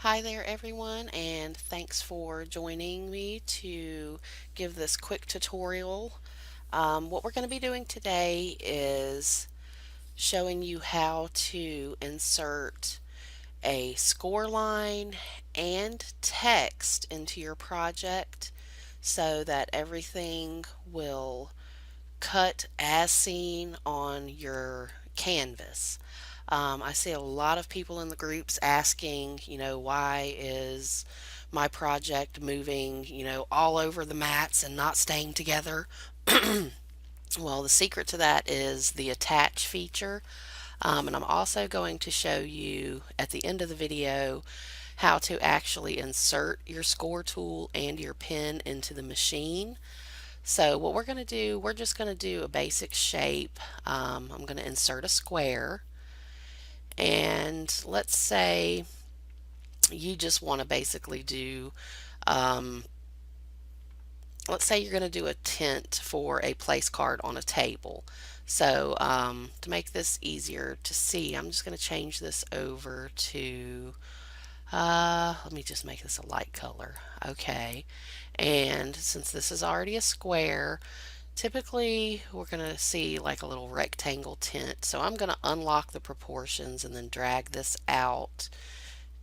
Hi there everyone, and thanks for joining me to give this quick tutorial. What we're going to be doing today is showing you how to insert a score line and text into your project so that everything will cut as seen on your canvas. I see a lot of people in the groups asking, why is my project moving, all over the mats and not staying together? Well, the secret to that is the attach feature. And I'm also going to show you at the end of the video how to actually insert your score tool and your pen into the machine. So what we're going to do, we're just going to do a basic shape. I'm going to insert a square, and let's say you just want to basically do, um, let's say you're going to do a tent for a place card on a table. So to make this easier to see, I'm just going to change this over to, let me just make this a light color. Okay. And since this is already a square, typically we're going to see like a little rectangle tent. So I'm going to unlock the proportions and then drag this out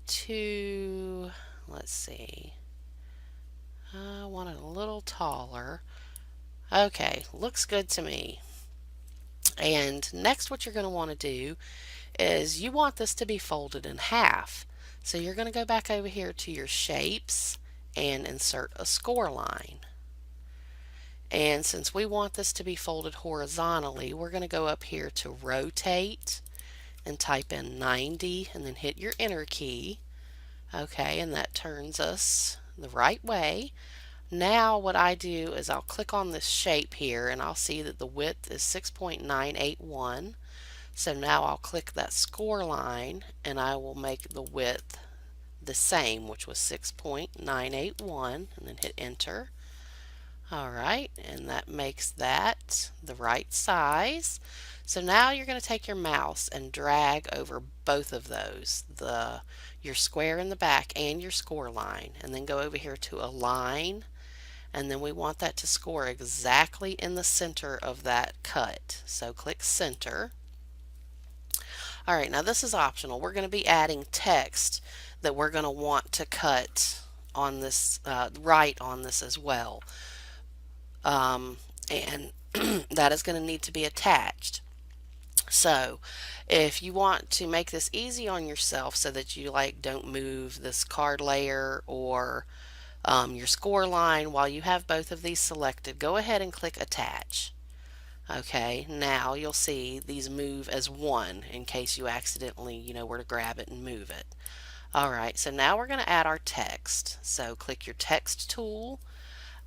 to, let's see, I want it a little taller. Okay, looks good to me. And next what you're going to want to do is you want this to be folded in half. So you're going to go back over here to your shapes and insert a score line. And since we want this to be folded horizontally, we're going to go up here to rotate and type in 90 and then hit your enter key. Okay, and that turns us the right way. Now what I do is I'll click on this shape here and I'll see that the width is 6.981. So now I'll click that score line and I will make the width the same, which was 6.981, and then hit enter. Alright, and that makes that the right size. So now you're going to take your mouse and drag over both of those, your square in the back and your score line, and then go over here to align, and then we want that to score exactly in the center of that cut. So click center. Alright, now this is optional. We're going to be adding text that we're going to want to cut on this, write on this as well. And that is going to need to be attached. So if you want to make this easy on yourself so that you don't move this card layer or your score line while you have both of these selected, go ahead and click attach. Okay, now you'll see these move as one in case you accidentally, were to grab it and move it. Alright, so now we're going to add our text. So click your text tool.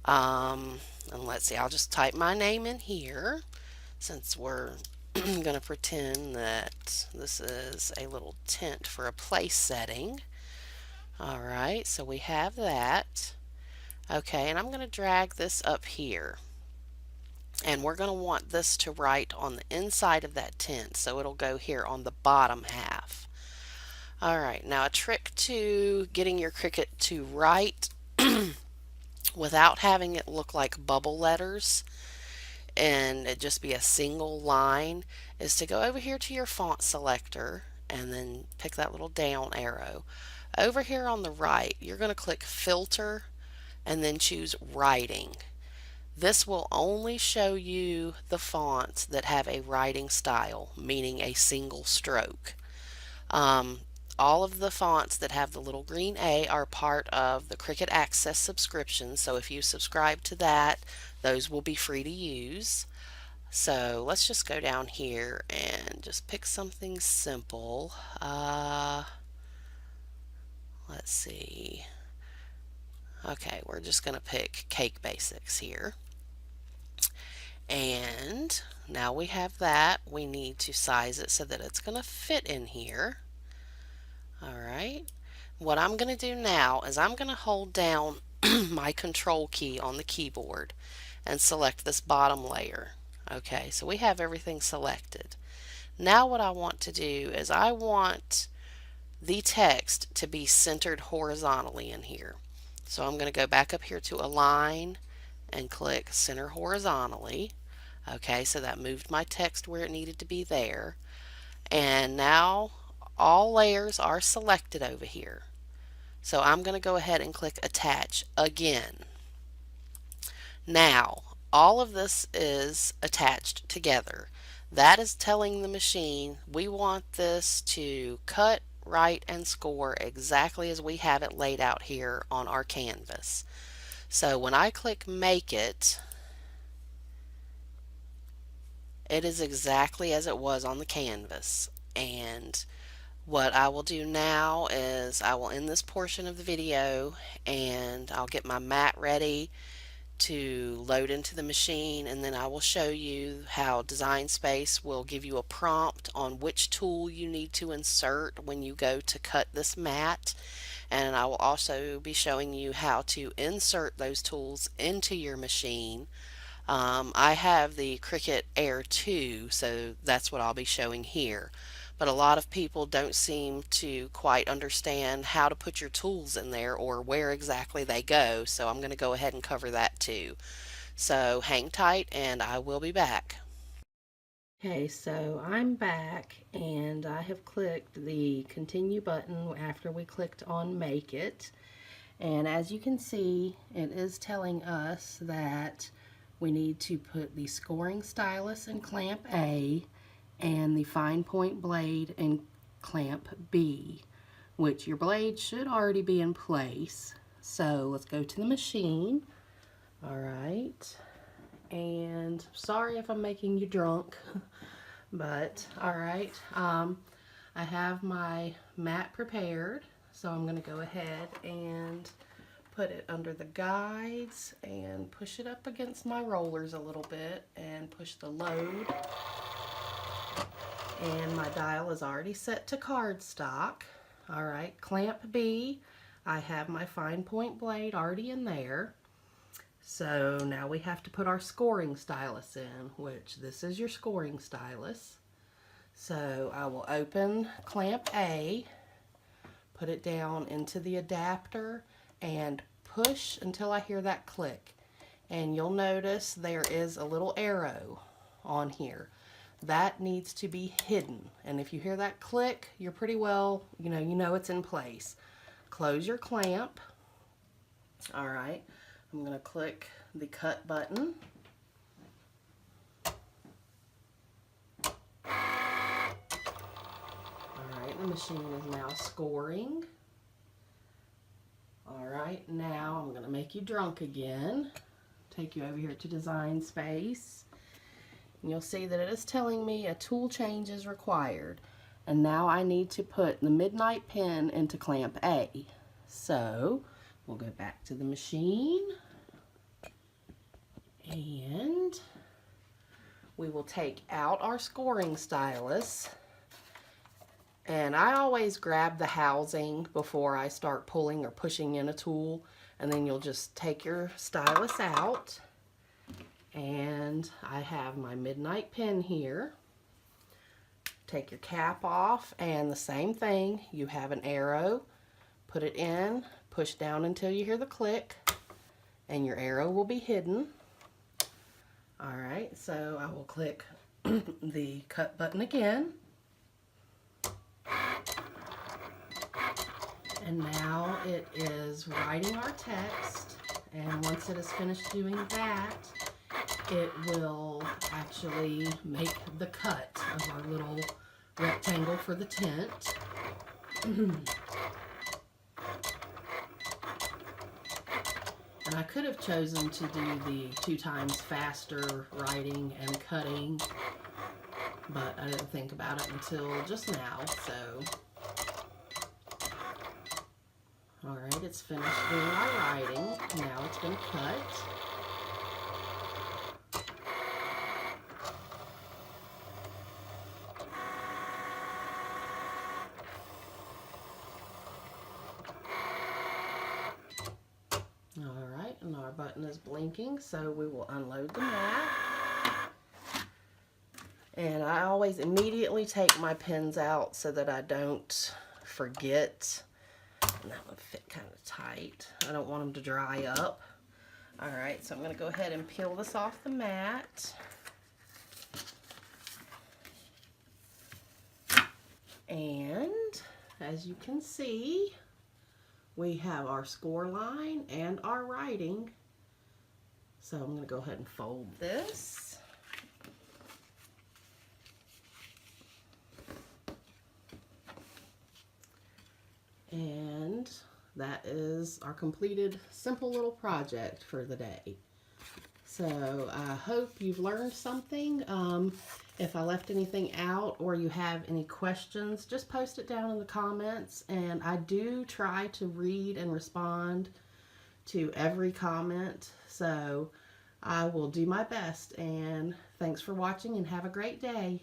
And let's see, I'll just type my name in here since we're going to pretend that this is a little tent for a place setting. Alright, so we have that. Okay, and I'm going to drag this up here. And we're going to want this to write on the inside of that tent, so it'll go here on the bottom half. Alright, now a trick to getting your Cricut to write without having it look like bubble letters and it just be a single line is to go over here to your font selector and then pick that little down arrow. Over here on the right, you're going to click filter and then choose writing. This will only show you the fonts that have a writing style, meaning a single stroke. All of the fonts that have the little green A are part of the Cricut Access subscription, so if you subscribe to that, those will be free to use. So let's just go down here and just pick something simple. Let's see. Okay, we're just going to pick Cake Basics here. And now we have that. We need to size it so that it's going to fit in here. Alright, what I'm going to do now is I'm going to hold down my control key on the keyboard and select this bottom layer. Okay, so we have everything selected. Now what I want to do is I want the text to be centered horizontally in here. So I'm going to go back up here to Align and click Center Horizontally. Okay, so that moved my text where it needed to be there. And now all layers are selected over here. So I'm going to go ahead and click Attach again. Now, all of this is attached together. That is telling the machine we want this to cut, write, and score exactly as we have it laid out here on our canvas. So when I click Make It, it is exactly as it was on the canvas. And what I will do now is I will end this portion of the video and I'll get my mat ready to load into the machine, and then I will show you how Design Space will give you a prompt on which tool you need to insert when you go to cut this mat, and I will also be showing you how to insert those tools into your machine. I have the Cricut Air 2, so that's what I'll be showing here. But a lot of people don't seem to quite understand how to put your tools in there or where exactly they go, so I'm going to go ahead and cover that too. So hang tight and I will be back. Okay, so I'm back and I have clicked the continue button after we clicked on Make It. And as you can see, it is telling us that we need to put the scoring stylus in clamp A and the fine point blade in clamp B, which your blade should already be in place. So let's go to the machine. All right, and sorry if I'm making you drunk, but all right, I have my mat prepared, so I'm going to go ahead and put it under the guides and push it up against my rollers a little bit and push the load. And my dial is already set to cardstock. All right, clamp B, I have my fine point blade already in there. So now we have to put our scoring stylus in, which this is your scoring stylus. So I will open clamp A, put it down into the adapter, and push until I hear that click. And you'll notice there is a little arrow on here. That needs to be hidden. And if you hear that click, you're pretty well, you know it's in place. Close your clamp. All right, I'm going to click the cut button. All right, the machine is now scoring. All right, now I'm going to make you drunk again. Take you over here to Design Space. And you'll see that it is telling me a tool change is required. And now I need to put the midnight pen into clamp A. So we'll go back to the machine and we will take out our scoring stylus. And I always grab the housing before I start pulling or pushing in a tool, and then you'll just take your stylus out. And I have my midnight pen here. Take your cap off, and the same thing, you have an arrow, put it in, push down until you hear the click, and your arrow will be hidden. All right, so I will click the cut button again. And now it is writing our text, and once it is finished doing that, it will actually make the cut of our little rectangle for the tent. And I could have chosen to do the 2 times faster writing and cutting, but I didn't think about it until just now, so. All right, it's finished doing our writing. Now it's been cut. All right, and our button is blinking, so we will unload the mat. And I always immediately take my pens out so that I don't forget. And that would fit kind of tight. I don't want them to dry up. All right, so I'm going to go ahead and peel this off the mat. And as you can see, we have our score line and our writing. So I'm going to go ahead and fold this. And that is our completed simple little project for the day. So I hope you've learned something. If I left anything out or you have any questions, just post it down in the comments. And I do try to read and respond to every comment. So I will do my best. And thanks for watching and have a great day.